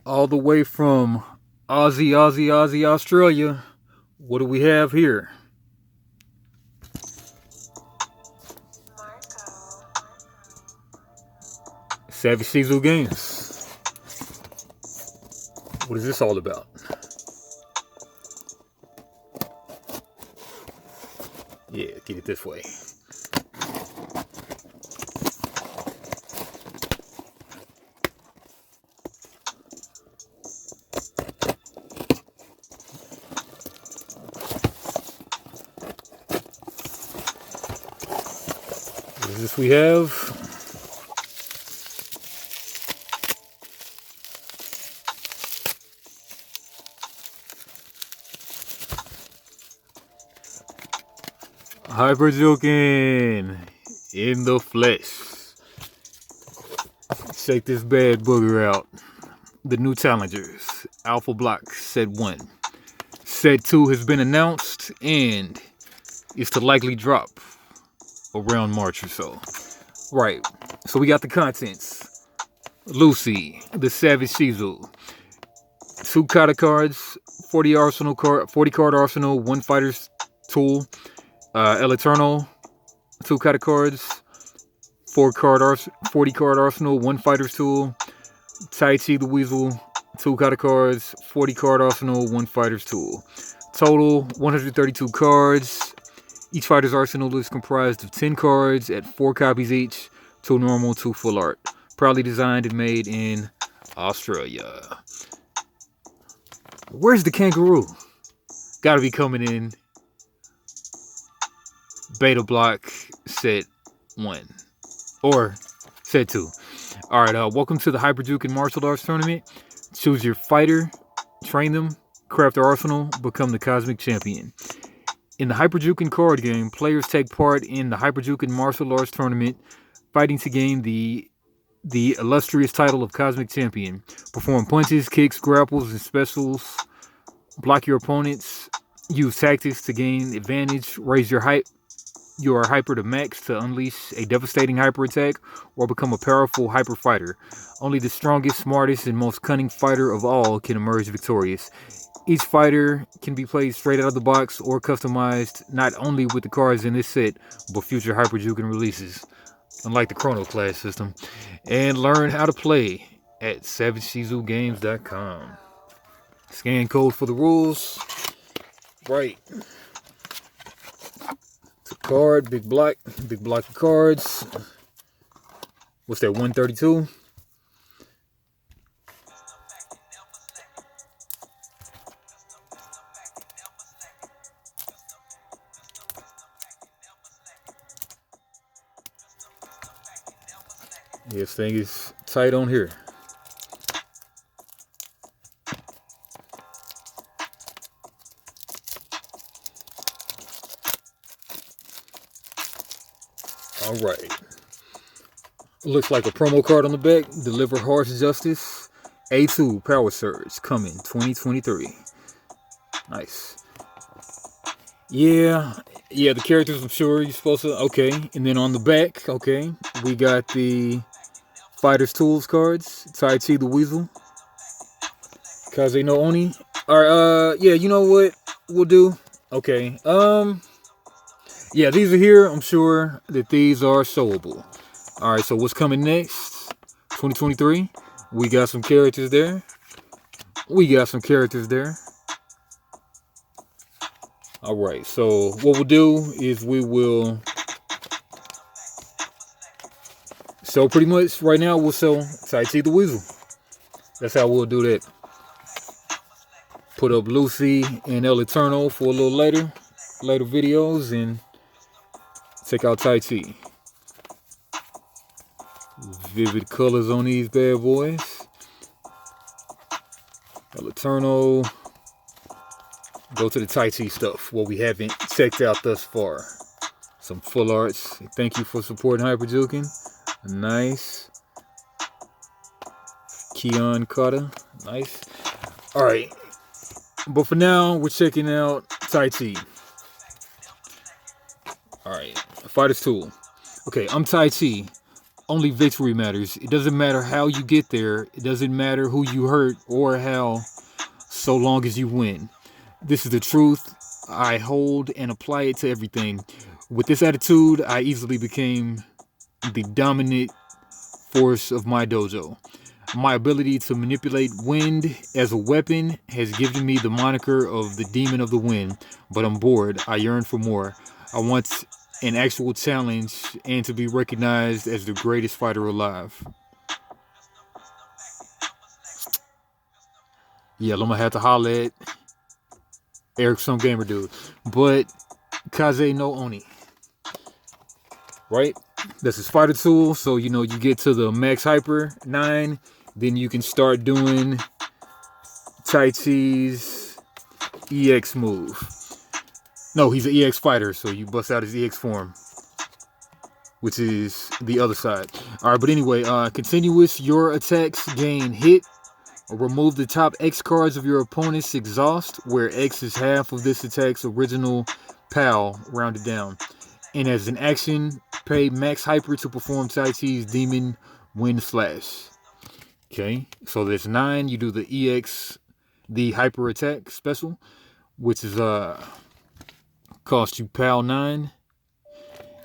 All the way from Aussie, Australia. What do we have here? Savage Cecil Games. What is this all about? Yeah, get it this way. What is this we have? Hyper Juken in the flesh. Check this bad booger out. The new challengers. Alpha Block Set 1. Set 2 has been announced and is to likely drop around March or so. Right. So we got the contents. Lucy, the Savage Cecil. 2 kata cards, 40 card arsenal, 1 fighter's tool. El Eternal, 2 kata cards, 40 card arsenal, 1 fighter's tool. TaiChi the Weasel, 2 kata cards, 40 card arsenal, 1 fighter's tool. Total 132 cards. Each fighter's arsenal is comprised of 10 cards at 4 copies each, 2 normal, 2 full art. Proudly designed and made in Australia. Where's the kangaroo? Gotta be coming in Beta Block Set 1 or Set 2. Alright, welcome to the Hyper Juken Martial Arts Tournament. Choose your fighter, train them, craft their arsenal, become the Cosmic Champion. In the Hyper Juken card game, players take part in the Hyper Juken Martial Arts Tournament, fighting to gain the illustrious title of Cosmic Champion. Perform punches, kicks, grapples, and specials. Block your opponents. Use tactics to gain advantage. Raise your hyper to max to unleash a devastating hyper attack or become a powerful hyper fighter. Only the strongest, smartest, and most cunning fighter of all can emerge victorious. Each fighter can be played straight out of the box or customized not only with the cards in this set, but future Hyper Juken releases, unlike the Chrono Clash system. And learn how to play at SavageCecilGames.com. Scan code for the rules. Right. Card, big block of cards. What's that, 132? This thing is tight on here. Alright. Looks like a promo card on the back. Deliver harsh justice. A2 Power Surge coming 2023. Nice. Yeah, the characters I'm sure you're supposed to. Okay. And then on the back, okay, we got the Fighter's Tools cards. TaiChi the Weasel. Kaze no Oni. Alright, yeah, you know what we'll do? Okay. Yeah, these are here. I'm sure that these are showable. Alright, so what's coming next? 2023. We got some characters there. Alright, so what we'll do is we will sell pretty much right now. We'll sell TaiChi the Weasel. That's how we'll do that. Put up Lucy and El Eternal for a little later videos and check out TaiChi. Vivid colors on these bad boys. El Eternal. Go to the TaiChi stuff, what we haven't checked out thus far. Some full arts. Thank you for supporting Hyper Juken. Nice. Keon Kata. Nice. Alright. But for now, we're checking out TaiChi. Alright. Fighter's Tool. Okay, I'm TaiChi. only victory matters. It doesn't matter how you get there. It doesn't matter who you hurt or how, so long as you win. This is the truth I hold and apply it to everything. With this attitude, I easily became the dominant force of my dojo. My ability to manipulate wind as a weapon has given me the moniker of the demon of the wind, but I'm bored. I yearn for more. I want an actual challenge and to be recognized as the greatest fighter alive. Yeah, I'm gonna have to holler at Eric some gamer dude. But Kaze no Oni. Right? That's his fighter tool. So you get to the max hyper 9, then you can start doing TaiChi's EX move. No, he's an EX fighter, so you bust out his EX form, which is the other side. Alright, but anyway, continuous, your attacks gain hit. Remove the top X cards of your opponent's exhaust, where X is half of this attack's original PAL, rounded down. And as an action, pay max hyper to perform TaiChi's demon wind slash. Okay, so there's 9. You do the EX, the hyper attack special, which is cost you PAL 9.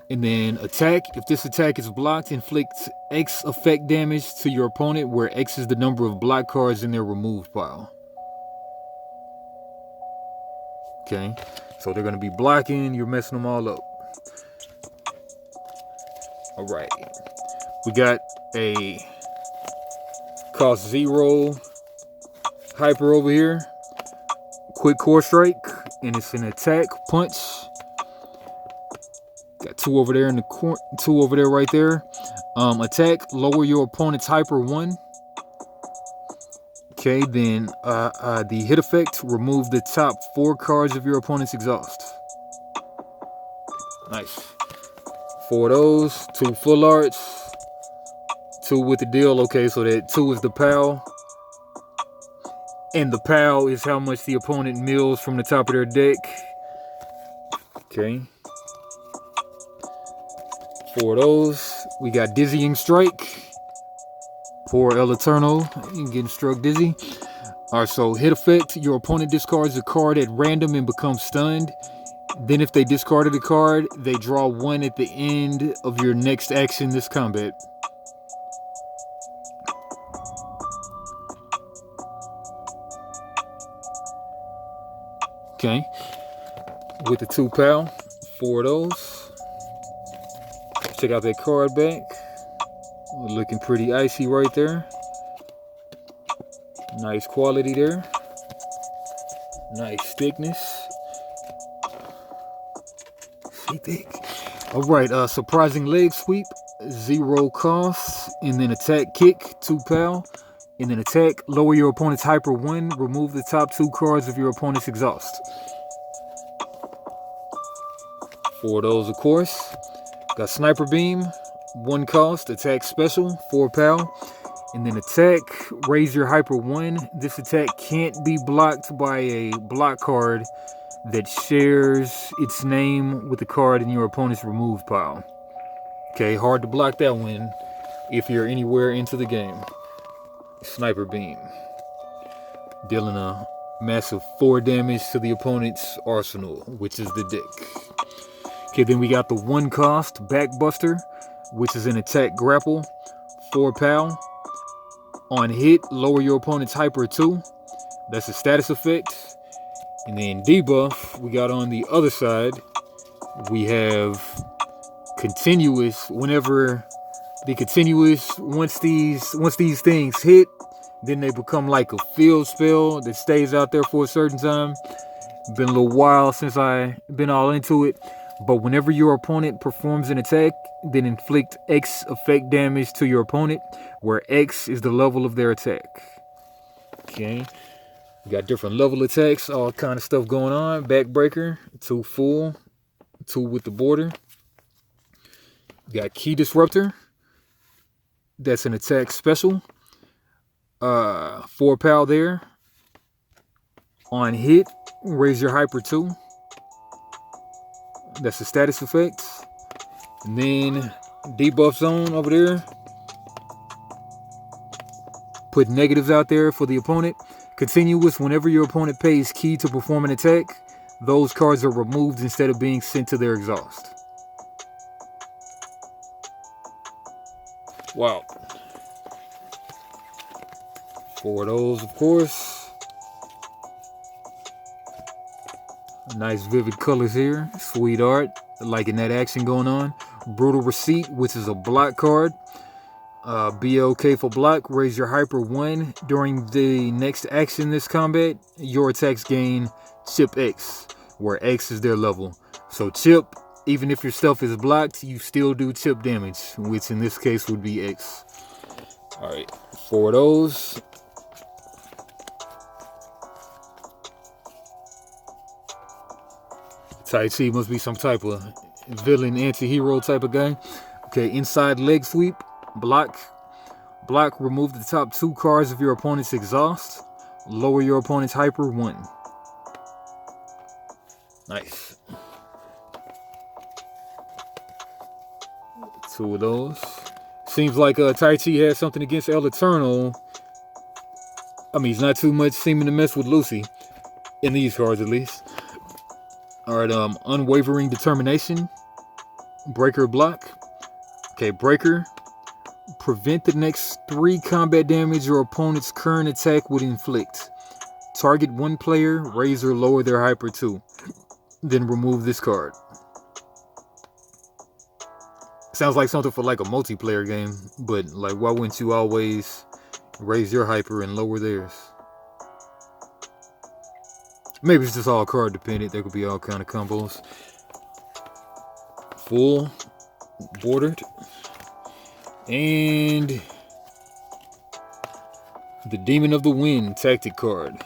And then attack. If this attack is blocked, inflict X effect damage to your opponent, where X is the number of block cards in their removed pile. Okay, so they're going to be blocking. You're messing them all up. All right. We got a cost 0 hyper over here. Quick core strike. And it's an attack punch. Got 2 over there in the corner, 2 over there right there. Attack, lower your opponent's hyper 1. Okay, then the hit effect, remove the top 4 cards of your opponent's exhaust. Nice. 4 of those, 2 full arts, 2 with the deal. Okay, so that 2 is the PAL. And the PAL is how much the opponent mills from the top of their deck. Okay. 4 of those. We got Dizzying Strike. Poor El Eterno, getting struck dizzy. Alright, so hit effect. Your opponent discards a card at random and becomes stunned. Then if they discarded a card, they draw 1 at the end of your next action this combat. Okay. With the 2 PAL. 4 of those. Check out that card back. Looking pretty icy right there. Nice quality there. Nice thickness. See thick. Alright, surprising leg sweep. 0 cost. And then attack kick. 2 PAL. And then attack. Lower your opponent's hyper 1. Remove the top 2 cards of your opponent's exhaust. 4 of those, of course. Got sniper beam. 1 cost, attack special, 4 PAL. And then attack, raise your hyper 1. This attack can't be blocked by a block card that shares its name with the card in your opponent's removed pile. Okay, hard to block that one if you're anywhere into the game. Sniper beam. Dealing a massive 4 damage to the opponent's arsenal, which is the deck. Okay, then we got the 1 cost, Backbuster, which is an attack grapple, 4 PAL. On hit, lower your opponent's hyper 2. That's a status effect. And then debuff, we got on the other side, we have continuous. Whenever the continuous, once these things hit, then they become like a field spell that stays out there for a certain time. Been a little while since I've been all into it. But whenever your opponent performs an attack, then inflict X effect damage to your opponent, where X is the level of their attack. Okay. We got different level attacks, all kind of stuff going on. Backbreaker, 2 full, 2 with the border. We got Key Disruptor. That's an attack special. 4 PAL there. On hit, raise your hyper 2. That's a status effect. And then Debuff zone over there. Put negatives out there for the opponent. Continuous, whenever your opponent pays key to perform an attack, those cards are removed instead of being sent to their exhaust. Wow. 4 of those, of course. Nice vivid colors here. Sweet art. Liking that action going on. Brutal Receipt, which is a block card. BLK for block. Raise your hyper 1. During the next action this combat, your attacks gain chip X, where X is their level. So chip, even if your stuff is blocked, you still do chip damage, which in this case would be X. Alright, 4 of those. TaiChi must be some type of villain, anti-hero type of guy. Okay, inside leg sweep. Block. Block, remove the top 2 cards of your opponent's exhaust. Lower your opponent's hyper 1. Nice. 2 of those. Seems like TaiChi has something against El Eternal. I mean, he's not too much seeming to mess with Lucy. In these cards, at least. Alright, Unwavering Determination. Breaker block. Okay, Breaker. Prevent the next 3 combat damage your opponent's current attack would inflict. Target 1 player, raise or lower their hyper 2. Then remove this card. Sounds like something for like a multiplayer game, but like why wouldn't you always raise your hyper and lower theirs? Maybe it's just all card dependent. There could be all kind of combos. Full bordered. And the Demon of the Wind tactic card.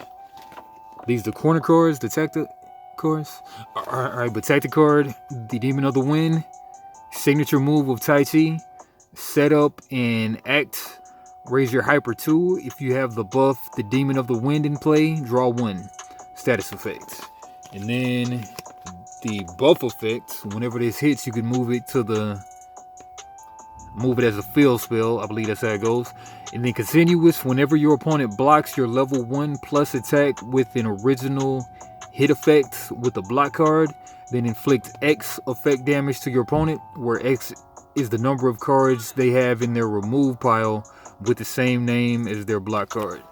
These the corner cards, the tactic cards. Alright, but tactic card, the Demon of the Wind. Signature move of TaiChi. Set up and act. Raise your hyper 2. If you have the buff, the Demon of the Wind in play, draw 1. Status effect. And then the buff effect, whenever this hits, you can move it as a field spell. I believe that's how it goes. And then continuous, whenever your opponent blocks your level 1 plus attack with an original hit effect with a block card, then inflict X effect damage to your opponent, where X is the number of cards they have in their remove pile with the same name as their block card.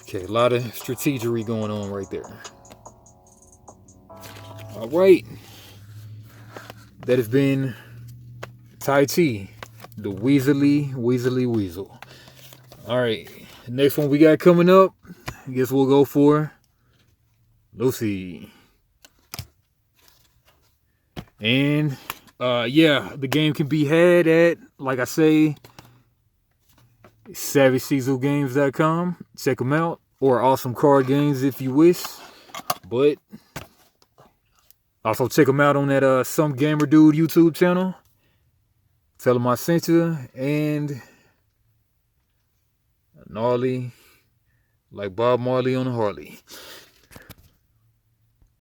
Okay, a lot of strategery going on right there. Alright. That has been TaiChi the Weasel. Alright, next one we got coming up, I guess we'll go for Lucy. And yeah, the game can be had at, like I say, SavageCeaselGames.com. Check them out. Or Awesome Card Games if you wish. But also check them out on that Some Gamer Dude YouTube channel. Tell them I sent you. And gnarly like Bob Marley on a Harley.